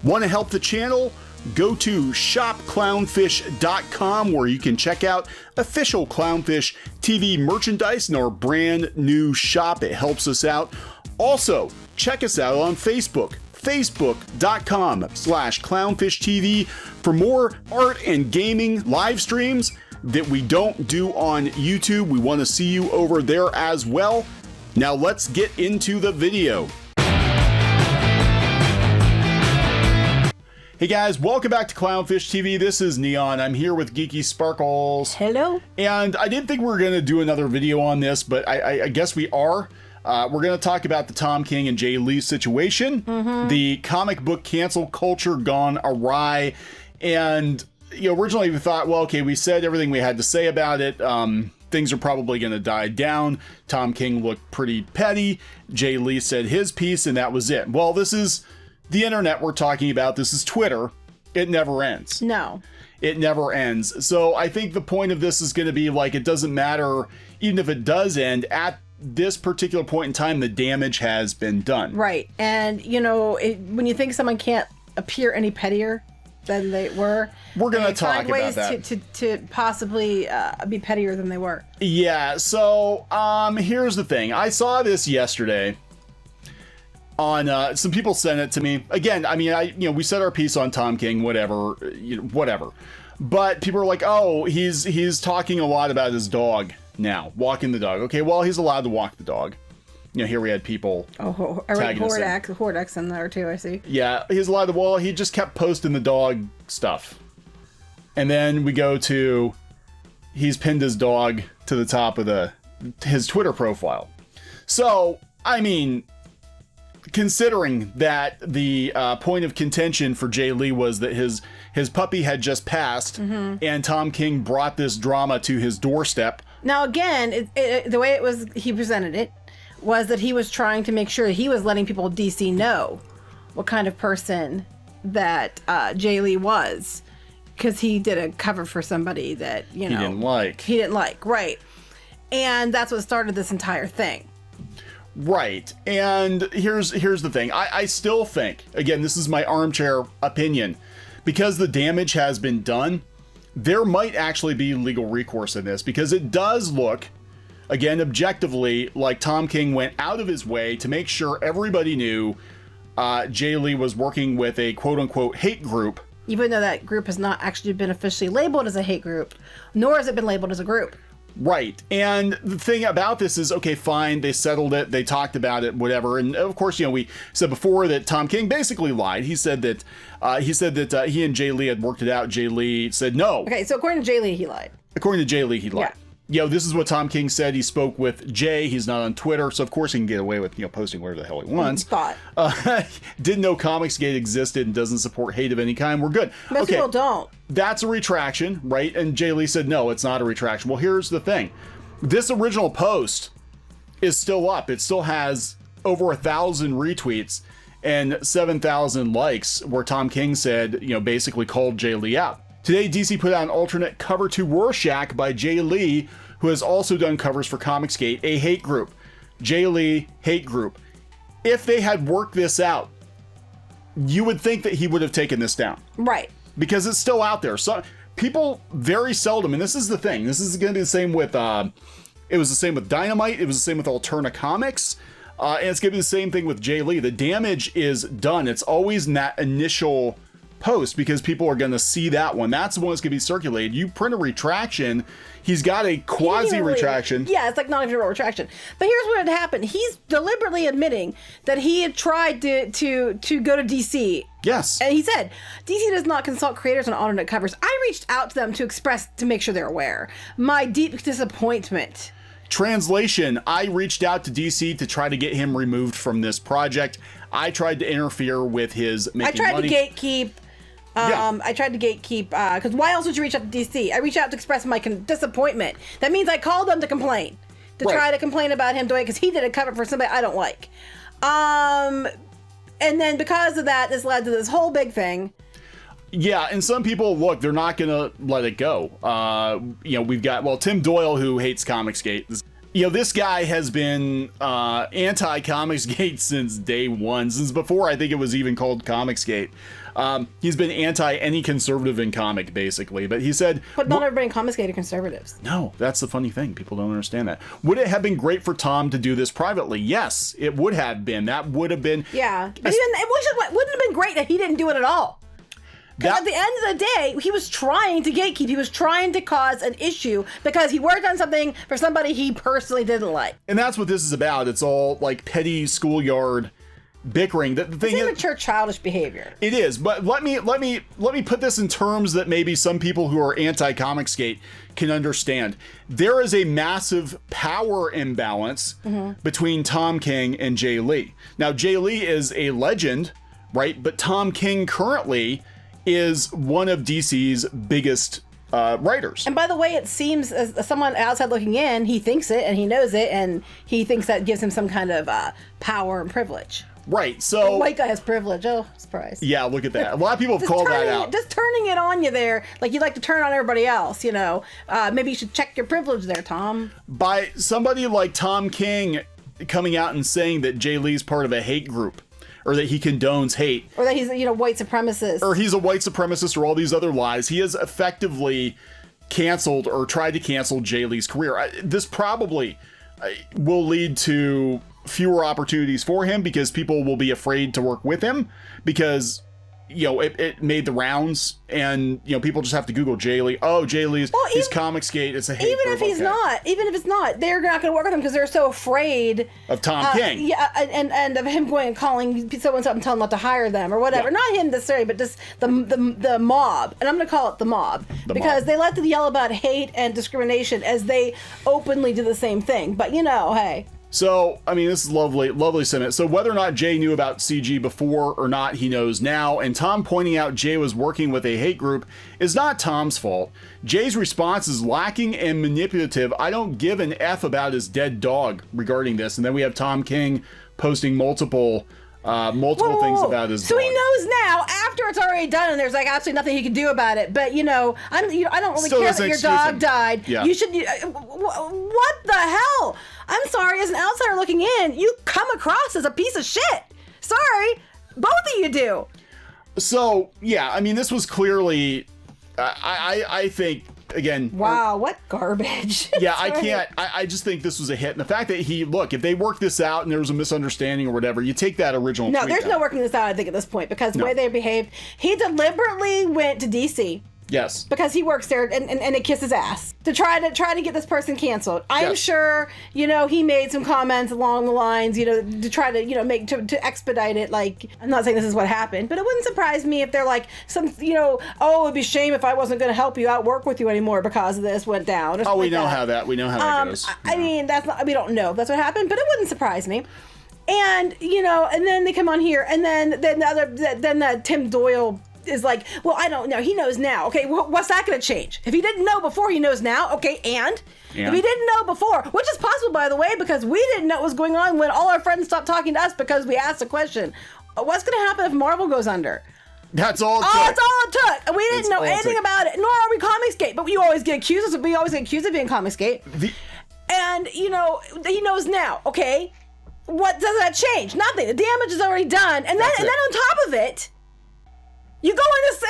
Want to help the channel? Go to shopclownfish.com where you can check out official Clownfish TV merchandise in our brand new shop. It helps us out. Also, check us out on Facebook, facebook.com/clownfishtv for more art and gaming live streams that we don't do on YouTube. We want to see you over there as well. Now let's get into the video. Hey guys, welcome back to Clownfish TV. This is Kneon. I'm here with Geeky Sparkles. Hello. And I didn't think we were going to do another video on this, but I guess we are. We're going to talk about the Tom King and Jay Lee situation, the comic book cancel culture gone awry. And originally we thought, well, okay, we said everything we had to say about it. Things are probably going to die down. Tom King looked pretty petty. Jay Lee said his piece, and that was it. Well, this is the internet we're talking about. This is Twitter. It never ends. No. It never ends. So I think the point of this is going to be like, it doesn't matter, even if it does end, at this particular point in time, the damage has been done. Right. And, when you think someone can't appear any pettier than they were, we're going to talk about that. Ways to possibly be pettier than they were. Yeah. So here's the thing. I saw this yesterday. On some people sent it to me again. I mean, we said our piece on Tom King, whatever, whatever. But people are like, oh, he's talking a lot about his dog now, walking the dog. Okay, well, he's allowed to walk the dog. Here we had people. Oh, I read Hordex in there too. I see. Yeah, he's allowed to. Well, he just kept posting the dog stuff, and then we go to he's pinned his dog to the top of his Twitter profile. So I mean, considering that the point of contention for Jay Lee was that his puppy had just passed, and Tom King brought this drama to his doorstep. Now, again, the way he presented it was that he was trying to make sure that he was letting people in DC know what kind of person that Jay Lee was, because he did a cover for somebody that he didn't like, right? And that's what started this entire thing. Right. And here's the thing. I still think, again, this is my armchair opinion, because the damage has been done, there might actually be legal recourse in this, because it does look, again, objectively, like Tom King went out of his way to make sure everybody knew Jay Lee was working with a quote-unquote hate group. Even though that group has not actually been officially labeled as a hate group, nor has it been labeled as a group. Right. And the thing about this is, okay, fine, they settled it, they talked about it, whatever. And of course, we said before that Tom King basically lied. He said that he and Jay Lee had worked it out. Jay Lee said no. Okay, so according to Jay Lee, he lied. According to Jay Lee, he lied. This is what Tom King said. He spoke with Jay. He's not on Twitter, so of course he can get away with posting whatever the hell he wants. Didn't know Comicsgate existed and doesn't support hate of any kind. We're good. Most people don't. That's a retraction, right? And Jay Lee said, no, it's not a retraction. Well, here's the thing. This original post is still up. It still has over 1,000 retweets and 7,000 likes, where Tom King said, basically called Jay Lee out. Today, DC put out an alternate cover to Rorschach by Jay Lee, who has also done covers for Comicsgate, a hate group. Jay Lee, hate group. If they had worked this out, you would think that he would have taken this down. Right. Because it's still out there. So people very seldom, and this is the thing, this is going to be the same with, it was the same with Dynamite, it was the same with Alterna Comics, and it's going to be the same thing with Jay Lee. The damage is done. It's always in that initial post, because people are going to see that one. That's the one that's going to be circulated. You print a retraction, he's got a quasi-retraction. Yeah, it's like not even a retraction. But here's what had happened. He's deliberately admitting that he had tried to go to DC. Yes. And he said, DC does not consult creators on alternate covers. I reached out to them to make sure they're aware. My deep disappointment. Translation, I reached out to DC to try to get him removed from this project. I tried to interfere with his making money. I tried to gatekeep, because why else would you reach out to DC? I reached out to express my disappointment. That means I called them to complain. Try to complain about him doing it, because he did a cover for somebody I don't like. And then because of that, this led to this whole big thing. Yeah, and some people, look, they're not going to let it go. We've got, Tim Doyle, who hates Comicsgate. This guy has been anti-Comicsgate since day one, since before I think it was even called Comicsgate. He's been anti any conservative in comic, basically. But he said... But not everybody in Comicsgate are conservatives. No, that's the funny thing. People don't understand that. Would it have been great for Tom to do this privately? Yes, it would have been. That would have been... Yeah. But it wouldn't have been great that he didn't do it at all. Because at the end of the day, he was trying to gatekeep. He was trying to cause an issue because he worked on something for somebody he personally didn't like. And that's what this is about. It's all like petty schoolyard bickering. The thing is immature, childish behavior. It is, but let me put this in terms that maybe some people who are anti-Comicsgate can understand. There is a massive power imbalance between Tom King and Jay Lee. Now, Jay Lee is a legend, right? But Tom King currently is one of DC's biggest writers. And by the way, it seems as someone outside looking in, he thinks it and he knows it, and he thinks that gives him some kind of power and privilege. Right, so... The white guy has privilege. Oh, surprise. Yeah, look at that. A lot of people have called that out. Just turning it on you there, like you like to turn on everybody else, Maybe you should check your privilege there, Tom. By somebody like Tom King coming out and saying that Jay Lee's part of a hate group, or that he condones hate. Or that he's, white supremacist. Or he's a white supremacist, or all these other lies. He has effectively canceled or tried to cancel Jay Lee's career. This probably will lead to fewer opportunities for him because people will be afraid to work with him because, it made the rounds and, people just have to Google Jay Lee. Oh, Jay Lee's his Comicsgate. It's a hate even if it's not, they're not going to work with him because they're so afraid of Tom King. Yeah, and of him going and calling someone up and telling them not to hire them or whatever. Yeah. Not him necessarily, but just the mob. And I'm going to call it the mob because they like to yell about hate and discrimination as they openly do the same thing. But hey. So, this is lovely sentiment. So whether or not Jay knew about CG before or not, he knows now. And Tom pointing out Jay was working with a hate group is not Tom's fault. Jay's response is lacking and manipulative. I don't give an F about his dead dog regarding this. And then we have Tom King posting multiple things about his dog. He knows now after it's already done and there's like absolutely nothing he can do about it. But I don't really care that your dog died. Yeah. You should. What the hell? I'm sorry. As an outsider looking in, you come across as a piece of shit. Sorry, both of you do. So yeah, this was clearly. I think. Again, wow, what garbage. Yeah, I just think this was a hit. And the fact that if they worked this out and there was a misunderstanding or whatever, you take that original tweet there's down. no working this out, I think, at this point, because the way they behaved, he deliberately went to DC. Yes. Because he works there and it kissed his ass to try to get this person canceled. I'm sure, he made some comments along the lines, to try to, make to expedite it. Like, I'm not saying this is what happened, but it wouldn't surprise me if they're like it'd be a shame if I wasn't going to help you out, work with you anymore because of this went down. Oh, we know how that goes. We don't know if that's what happened, but it wouldn't surprise me. And, and then they come on here and then Tim Doyle is like, well, I don't know. He knows now. Okay, what's that going to change? If he didn't know before, he knows now. Okay, and if he didn't know before, which is possible, by the way, because we didn't know what was going on when all our friends stopped talking to us because we asked a question. What's going to happen if Marvel goes under? That's all it took. That's all it took. And we didn't know anything about it, nor are we Comicsgate. But we always get accused of being Comicsgate. And, he knows now. Okay, what does that change? Nothing. The damage is already done. And then on top of it, you go in and say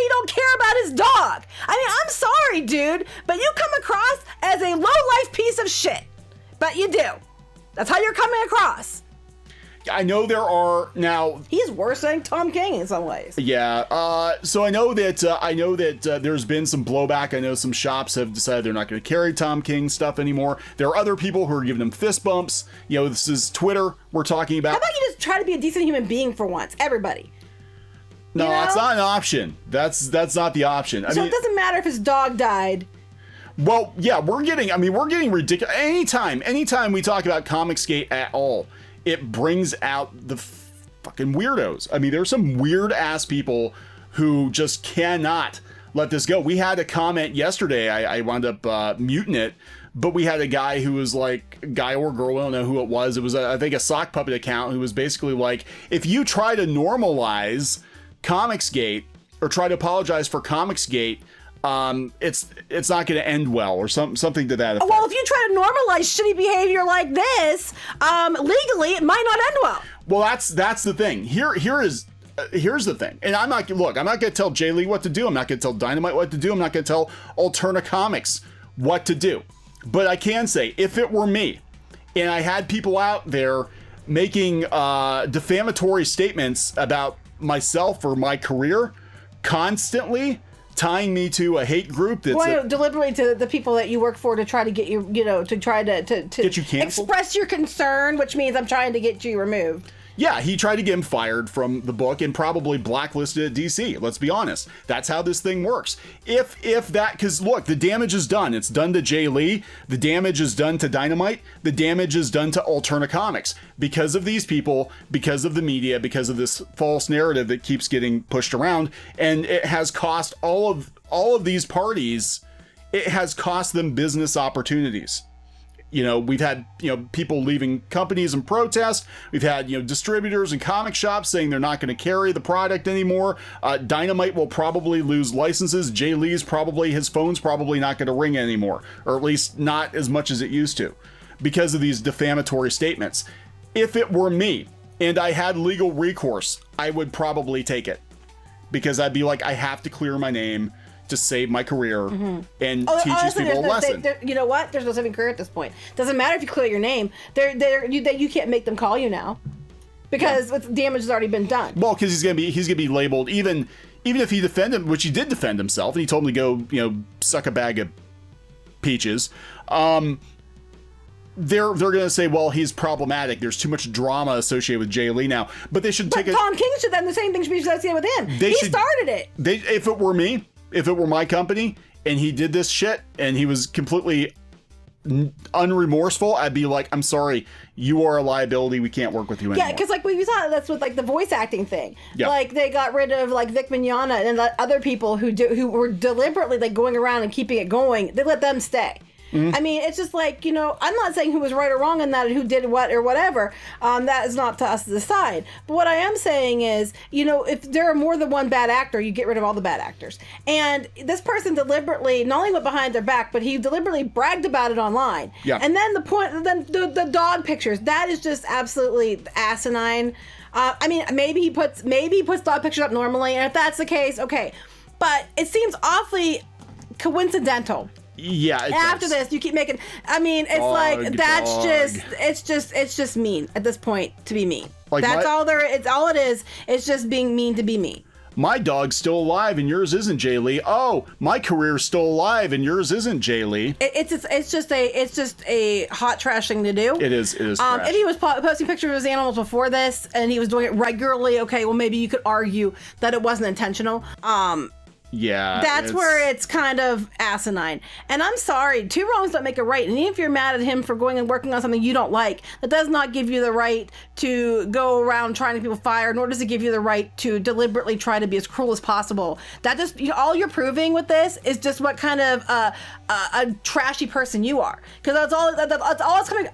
you don't care about his dog. I'm sorry, dude, but you come across as a low-life piece of shit. But you do. That's how you're coming across. I know there are now. He's worse than Tom King in some ways. Yeah. So I know that there's been some blowback. I know some shops have decided they're not going to carry Tom King stuff anymore. There are other people who are giving him fist bumps. This is Twitter we're talking about. How about you just try to be a decent human being for once, everybody? No, that's not an option. That's not the option. So it doesn't matter if his dog died. Well, yeah, we're getting ridiculous. Anytime we talk about Comicsgate at all, it brings out the fucking weirdos. There's some weird ass people who just cannot let this go. We had a comment yesterday. I wound up muting it, but we had a guy who was like, guy or girl, I don't know who it was. It was, I think, a sock puppet account who was basically like, if you try to normalize Comicsgate or try to apologize for Comicsgate, it's not going to end well, or something to that effect. Well, if you try to normalize shitty behavior like this, legally, it might not end well. Well, that's the thing. Here's the thing, and I'm not going to tell Jay Lee what to do. I'm not going to tell Dynamite what to do. I'm not going to tell Alterna Comics what to do. But I can say, if it were me, and I had people out there making defamatory statements about myself or my career, constantly tying me to a hate group that's deliberately to the people that you work for to try to get you, to try to get you canceled, express your concern, which means I'm trying to get you removed. Yeah, he tried to get him fired from the book and probably blacklisted at DC. Let's be honest. That's how this thing works. If that, because look, the damage is done. It's done to Jay Lee. The damage is done to Dynamite. The damage is done to Alterna Comics. Because of these people, because of the media, because of this false narrative that keeps getting pushed around, and it has cost all of these parties, it has cost them business opportunities. We've had, people leaving companies in protest. We've had, distributors and comic shops saying they're not going to carry the product anymore. Dynamite will probably lose licenses. Jay Lee's his phone's probably not going to ring anymore, or at least not as much as it used to, because of these defamatory statements. If it were me and I had legal recourse, I would probably take it, because I'd be like, I have to clear my name to save my career and teach these people a lesson. You know what? There's no saving career at this point. Doesn't matter if you clear your name. You can't make them call you now, because damage has already been done. Well, because he's gonna be labeled, even if he defended him, which he did defend himself, and he told him to go suck a bag of peaches. They're gonna say, well, he's problematic. There's too much drama associated with Jay Lee now. But they should take it. Tom King should then the same thing should be associated with him. He started it. If it were me. If it were my company and he did this shit and he was completely unremorseful, I'd be like, I'm sorry, you are a liability. We can't work with you anymore. Yeah, because we saw that's with the voice acting thing. Yep. Like they got rid of Vic Mignogna and the other people who were deliberately going around and keeping it going. They let them stay. Mm-hmm. I mean, it's just I'm not saying who was right or wrong in that, who did what or whatever. That is not to us to decide. But what I am saying is, if there are more than one bad actor, you get rid of all the bad actors. And this person deliberately not only went behind their back, but he deliberately bragged about it online. Yeah. And then the dog pictures, that is just absolutely asinine. I mean, maybe he puts dog pictures up normally, and if that's the case, okay. But it seems awfully coincidental. Yeah. After this, you keep making. I mean, it's it's just mean at this point to be mean. That's all there. It's all it is. It's just being mean to be mean. My dog's still alive and yours isn't, Jay Lee. Oh, my career's still alive and yours isn't, Jay Lee. It's just a hot trash thing to do. It is. Trash. If he was posting pictures of his animals before this and he was doing it regularly, okay, well maybe you could argue that it wasn't intentional. Yeah, that's where it's kind of asinine. And I'm sorry, two wrongs don't make a right. And even if you're mad at him for going and working on something you don't like, that does not give you the right to go around trying to get people fired, nor does it give you the right to deliberately try to be as cruel as possible. That just, all you're proving with this is just what kind of a trashy person you are. Because that's all it's coming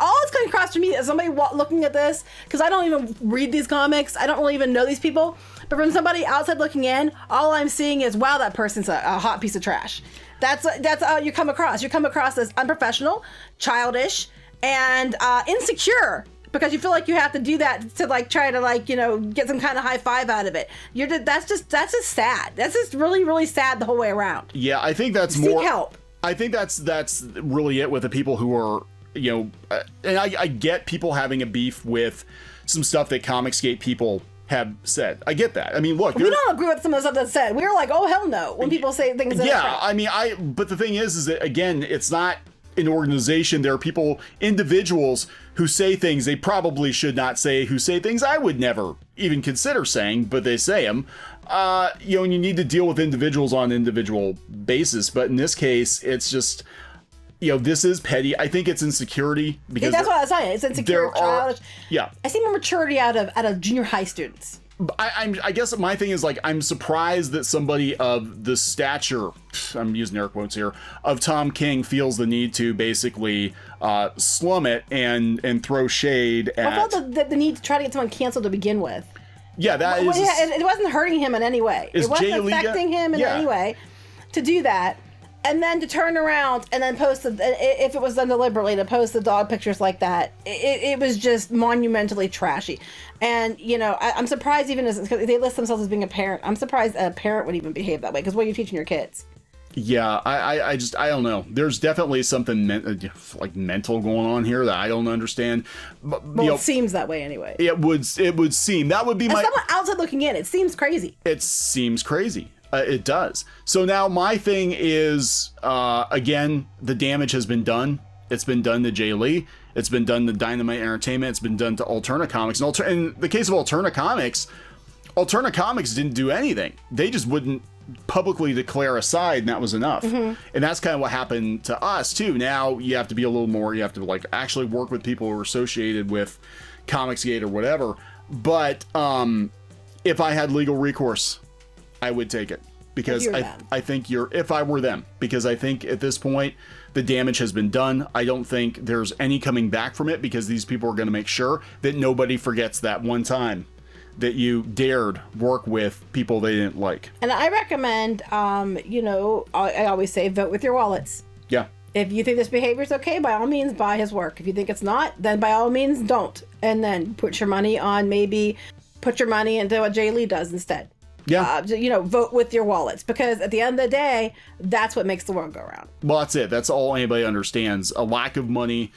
across to me as somebody looking at this, because I don't even read these comics. I don't really even know these people. But from somebody outside looking in, all I'm seeing is, wow, that person's a hot piece of trash. That's how you come across. You come across as unprofessional, childish, and insecure, because you feel like you have to do that to try to get some kind of high five out of it. That's just sad. That's just really, really sad the whole way around. Yeah, I think that's Seek more help. I think that's really it with the people who are, and I get people having a beef with some stuff that Comicsgate people have said. I get that. I mean, look, we don't agree with some of the stuff that's said. We were like, oh hell no, when people say things that yeah, I mean, but the thing is that, again, it's not an organization. There are individuals who say things they probably should not say, who say things I would never even consider saying, but they say them. And you need to deal with individuals on an individual basis. But in this case, it's just, this is petty. I think it's insecurity, because that's what I was saying. It's insecure, childish. Yeah, I see more maturity out of junior high students. I guess my thing is, I'm surprised that somebody of the stature, I'm using air quotes here, of Tom King feels the need to basically slum it and throw shade at. I felt the need to try to get someone canceled to begin with. Yeah, it wasn't hurting him in any way. It wasn't affecting him in any way. to do that. And then to turn around and then post, if it was done deliberately, to post the dog pictures like that, it was just monumentally trashy. And, you know, I'm surprised even as they list themselves as being a parent. I'm surprised a parent would even behave that way, because what are you teaching your kids? Yeah, I don't know. There's definitely something like mental going on here that I don't understand. But, well, it seems that way anyway. It would seem. That would be my... someone outside looking in, it seems crazy. It seems crazy. It does. So now my thing is, again, the damage has been done. It's been done to Jay Lee. It's been done to Dynamite Entertainment. It's been done to Alterna Comics. And in the case of Alterna Comics didn't do anything. They just wouldn't publicly declare a side, and that was enough. And that's kind of what happened to us too. Now you have to be a little more. You have to like actually work with people who are associated with Comicsgate or whatever. But if I had legal recourse, I would take it, because I think if I were them, because I think at this point the damage has been done. I don't think there's any coming back from it, because these people are going to make sure that nobody forgets that one time that you dared work with people they didn't like. And I recommend, you know, I always say vote with your wallets. Yeah. If you think this behavior is okay, by all means buy his work. If you think it's not, then by all means don't. And then put your money into what Jay Lee does instead. Yeah. You know, vote with your wallets, because at the end of the day, that's what makes the world go round. Well, that's it. That's all anybody understands. A lack of money,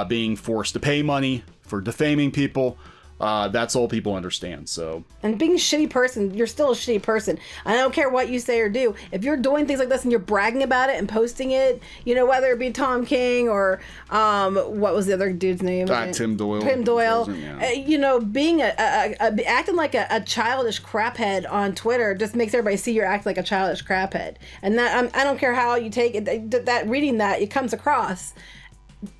being forced to pay money for defaming people. That's all people understand. So, and being a shitty person, you're still a shitty person. I don't care what you say or do. If you're doing things like this and you're bragging about it and posting it, you know, whether it be Tom King or what was the other dude's name? Tim Doyle. Tim Doyle. You know, being acting like a childish craphead on Twitter just makes everybody see you're acting like a childish craphead. And that I don't care how you take it. That reading that, it comes across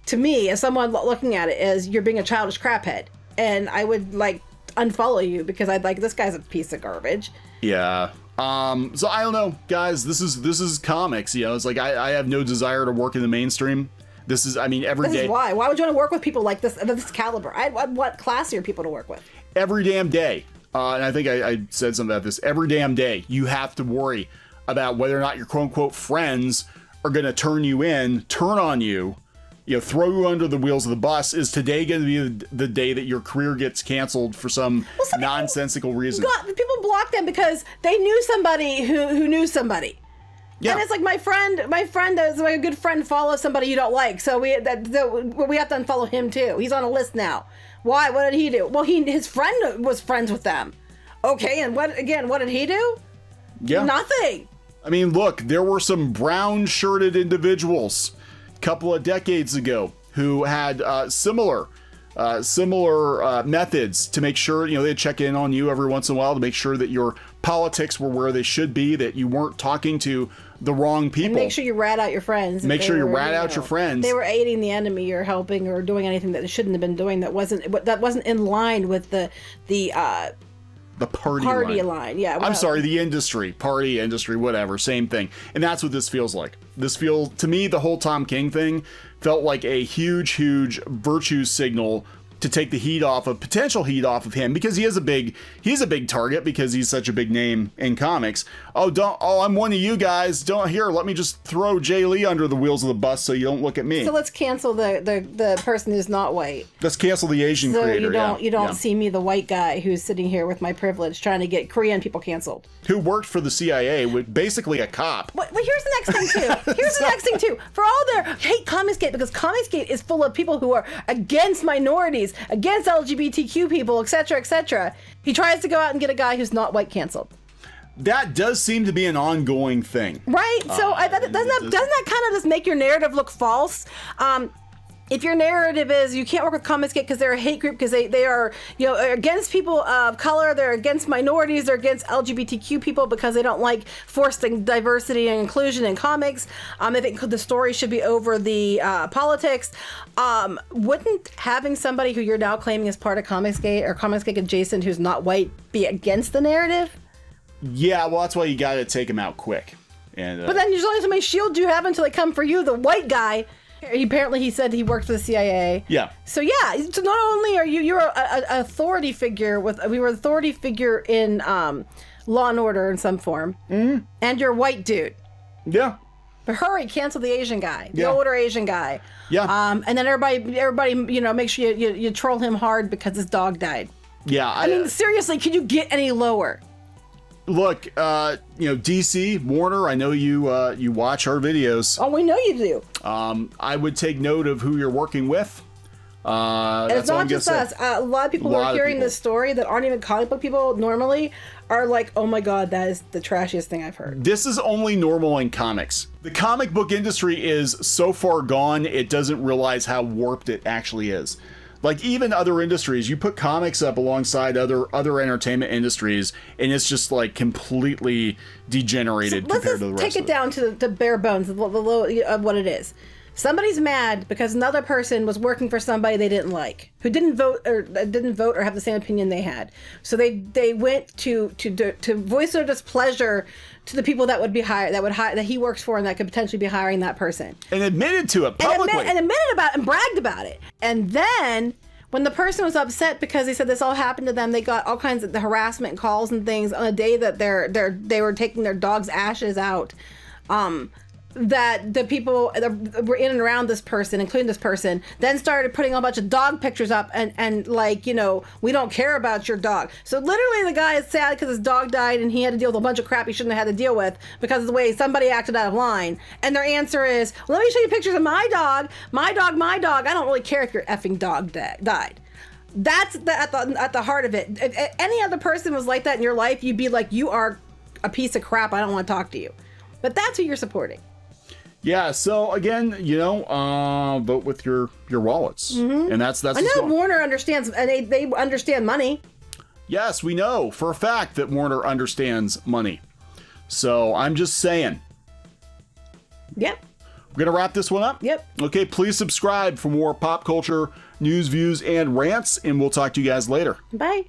to me as someone looking at it as you're being a childish craphead. And I would like unfollow you, because I'd like, this guy's a piece of garbage. Yeah. So I don't know, guys. This is comics. You know, it's like I have no desire to work in the mainstream. This is, I mean, every day. This is why. Why would you want to work with people like this, of this caliber? I want classier people to work with. Every damn day. And I think I said something about this. Every damn day, you have to worry about whether or not your quote unquote friends are going to turn on you. You know, throw you under the wheels of the bus. Is today going to be the day that your career gets canceled for some nonsensical reason? People block them because they knew somebody who knew somebody. Yeah. And it's like my friend is like a good friend follows somebody you don't like, so we have to unfollow him too. He's on a list now. Why? What did he do? Well, his friend was friends with them. Okay, and what did he do? Yeah. Nothing. I mean, look, there were some brown-shirted individuals couple of decades ago who had similar methods to make sure, you know, they'd check in on you every once in a while to make sure that your politics were where they should be, that you weren't talking to the wrong people. And make sure you rat out your friends. Make sure you rat out your friends. They were aiding the enemy or helping or doing anything that they shouldn't have been doing, that wasn't in line with the party line. Yeah. I'm sorry, the industry, party industry, whatever, same thing. And that's what this feels like. To me, the whole Tom King thing felt like a huge virtue signal to take the potential heat off of him, because he's a big target, because he's such a big name in comics. I'm one of you guys. Let me just throw Jay Lee under the wheels of the bus so you don't look at me. So let's cancel the person who's not white. Let's cancel the Asian creator. You don't see me, the white guy who's sitting here with my privilege trying to get Korean people canceled. Who worked for the CIA, with basically a cop. Well, here's the next thing too. For all their hate Comicsgate, because Comicsgate is full of people who are against minorities, against LGBTQ people, etc., etc. He tries to go out and get a guy who's not white canceled. That does seem to be an ongoing thing, right? So doesn't that kind of just make your narrative look false? If your narrative is you can't work with Comicsgate because they're a hate group, because they are, you know, against people of color, they're against minorities, they're against LGBTQ people because they don't like forced diversity and inclusion in comics. I think the story should be over the politics. Wouldn't having somebody who you're now claiming is part of Comicsgate or Comicsgate adjacent who's not white be against the narrative? Yeah, well, that's why you got to take him out quick. And but then there's only so many shields you have until they come for you, the white guy. He said he worked for the CIA. Yeah. So yeah, so not only are you're an authority figure we were an authority figure in Law and Order in some form, and you're a white dude. Yeah. But hurry, cancel the Asian guy, the Yeah. older Asian guy. Yeah. And then everybody, make sure you troll him hard because his dog died. Yeah. I mean, seriously, could you get any lower? Look, DC, Warner, I know you watch our videos. Oh, we know you do. I would take note of who you're working with. And That's it's all not I'm gonna just say. us. A lot of people who are hearing this story that aren't even comic book people normally are like, oh my God, that is the trashiest thing I've heard. This is only normal in comics. The comic book industry is so far gone, it doesn't realize how warped it actually is. Like, even other industries, you put comics up alongside other entertainment industries, and it's just like completely degenerated compared to the rest take of it down to the bare bones of what it is. Somebody's mad because another person was working for somebody they didn't like, who didn't vote or have the same opinion they had. So they went to voice their displeasure to the people that would be hired, that he works for, and that could potentially be hiring that person. And admitted to it publicly. And admitted about it and bragged about it. And then when the person was upset because they said this all happened to them, they got all kinds of the harassment calls and things on a day that they were taking their dog's ashes out. That the people that were in and around this person, including this person, then started putting a bunch of dog pictures up and like, we don't care about your dog. So literally the guy is sad because his dog died and he had to deal with a bunch of crap he shouldn't have had to deal with because of the way somebody acted out of line. And their answer is, well, let me show you pictures of my dog. My dog. I don't really care if your effing dog died. That's at the heart of it. If any other person was like that in your life, you'd be like, you are a piece of crap. I don't want to talk to you. But that's who you're supporting. Yeah, so again, vote with your wallets. Mm-hmm. And that's I know Warner understands, and they understand money. Yes, we know for a fact that Warner understands money. So I'm just saying. Yep. We're going to wrap this one up. Yep. Okay, please subscribe for more pop culture news, views, and rants, and we'll talk to you guys later. Bye.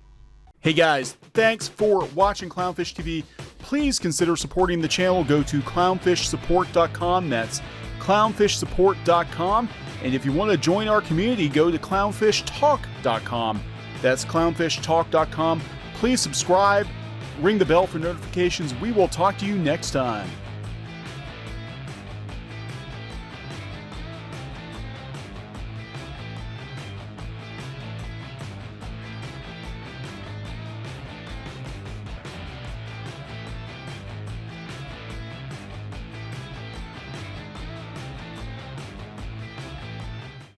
Hey guys, thanks for watching Clownfish TV. Please consider supporting the channel. Go to clownfishsupport.com. That's clownfishsupport.com. And if you want to join our community, go to clownfishtalk.com. That's clownfishtalk.com. Please subscribe, ring the bell for notifications. We will talk to you next time.